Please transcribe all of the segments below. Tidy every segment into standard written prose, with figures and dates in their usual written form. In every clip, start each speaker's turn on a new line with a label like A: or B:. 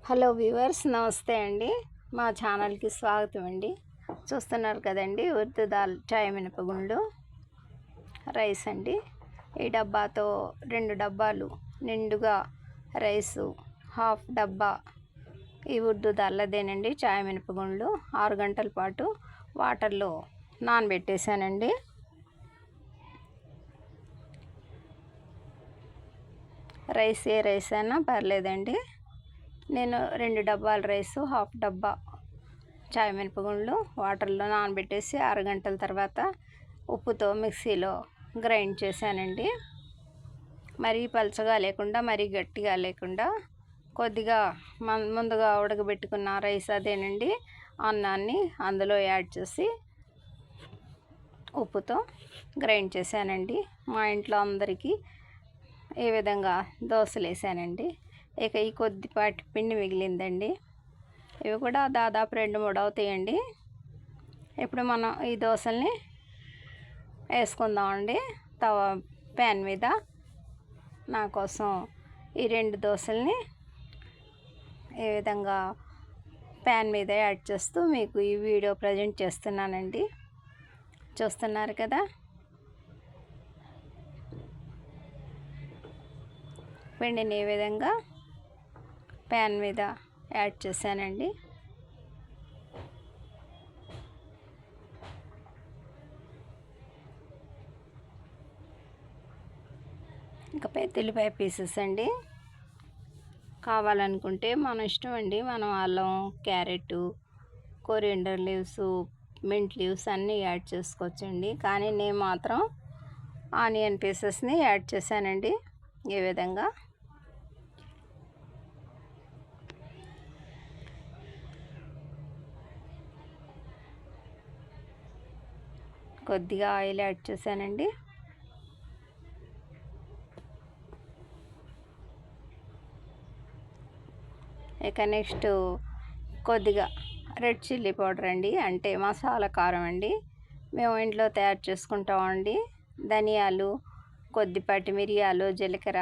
A: Hello viewers, నమస్తే అండి. మా ఛానల్కి స్వాగతం అండి. చూస్తున్నారు కదండి, ఉర్దూ దాల్ చాయ్ మినపగుండ్లు రైస్ అండి. ఈ డబ్బాతో 2 డబ్బాలు నిండుగా రైసు, హాఫ్ డబ్బా ఈ ఉర్దూ దాల్లదేనండి చాయ్ మినపగుండ్లు. 6 గంటల పాటు వాటర్లో నానబెట్టేశానండి. రైస్ ఏ రైస్ అయినా పర్లేదండి. నేను 2 డబ్బాల రైసు, హాఫ్ డబ్బా చాయ్ మినపగుండ్లు వాటర్లో నానబెట్టేసి 6 గంటల తర్వాత ఉప్పుతో మిక్సీలో గ్రైండ్ చేశానండి. మరీ పలచగా లేకుండా, మరీ గట్టిగా లేకుండా కొద్దిగా ముందుగా ఉడకబెట్టుకున్న రైస్ అదేనండి అన్నాన్ని అందులో యాడ్ చేసి ఉప్పుతో గ్రైండ్ చేశానండి. మా ఇంట్లో అందరికీ ఈ విధంగా దోశలు వేసానండి. ఇక ఈ కొద్దిపాటి పిండి మిగిలిందండి. ఇవి కూడా దాదాపు 2-3 అవుతాయండి. ఇప్పుడు మనం ఈ దోశల్ని వేసుకుందామండి. ప్యాన్ మీద నా కోసం ఈ 2 దోశల్ని ఈ విధంగా ప్యాన్ మీద యాడ్ చేస్తూ మీకు ఈ వీడియో ప్రజెంట్ చేస్తున్నానండి. చూస్తున్నారు కదా, పిండిని ఈ విధంగా ప్యాన్ మీద యాడ్ చేశానండి. ఇంకా ఉల్లిపాయ పీసెస్ అండి. కావాలనుకుంటే మన ఇష్టం అండి. మనం అల్లం, carrot, coriander leaves, mint leaves అన్నీ యాడ్ చేసుకోవచ్చండి. కానీ నేను మాత్రం ఆనియన్ పీసెస్ని యాడ్ చేశానండి. ఈ విధంగా కొద్దిగా ఆయిల్ యాడ్ చేశానండి. ఇక నెక్స్ట్ కొద్దిగా రెడ్ చిల్లీ పౌడర్ అండి, అంటే మసాలా కారం అండి. మేము ఇంట్లో తయారు చేసుకుంటామండి. ధనియాలు, కొద్దిపాటి మిరియాలు, జీలకర్ర,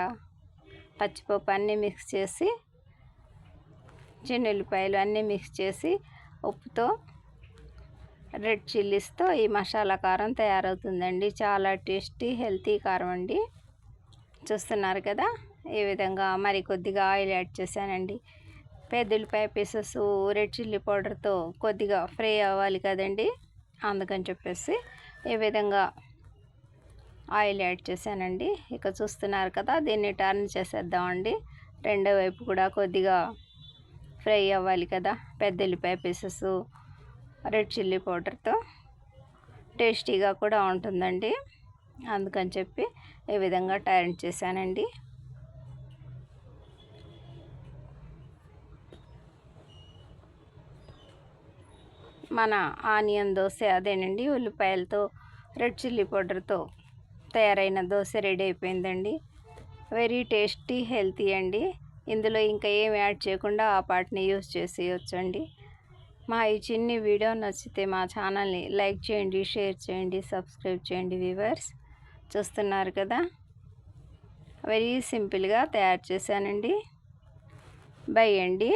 A: పచ్చిపప్పు అన్నీ మిక్స్ చేసి, చిన్నుల్లిపాయలు అన్నీ మిక్స్ చేసి ఉప్పుతో, రెడ్ చిల్లీస్తో ఈ మసాలా కారం తయారవుతుందండి. చాలా టేస్టీ, హెల్తీ కారం అండి. చూస్తున్నారు కదా, ఈ విధంగా మరి కొద్దిగా ఆయిల్ యాడ్ చేశానండి. ఉల్లిపాయ పీసెస్ రెడ్ చిల్లీ పౌడర్తో కొద్దిగా ఫ్రై అవ్వాలి కదండి, అందుకని చెప్పేసి ఈ విధంగా ఆయిల్ యాడ్ చేశానండి. ఇక చూస్తున్నారు కదా, దీన్ని టర్న్ చేసేద్దామండి. రెండో వైపు కూడా కొద్దిగా ఫ్రై అవ్వాలి కదా. ఉల్లిపాయ పీసెస్ రెడ్ చిల్లీ పౌడర్తో టేస్టీగా కూడా ఉంటుందండి, అందుకని చెప్పి ఈ విధంగా టర్న్ చేశానండి. మన ఆనియన్ దోశ అదేనండి, ఉల్లిపాయలతో రెడ్ చిల్లీ పౌడర్తో తయారైన దోశ రెడీ అయిపోయిందండి. వెరీ టేస్టీ, హెల్తీ అండి. ఇందులో ఇంకా ఏం యాడ్ చేయకుండా ఆ పార్ట్ని యూస్ చేసేయచ్చండి. మా ఈ చిన్ని వీడియో నచ్చితే మా ఛానల్ని లైక్ చేయండి, షేర్ చేయండి, సబ్స్క్రైబ్ చేయండి. వ్యూవర్స్, చూస్తున్నారు కదా, వెరీ సింపుల్గా తయారు చేశానండి. బై అండి.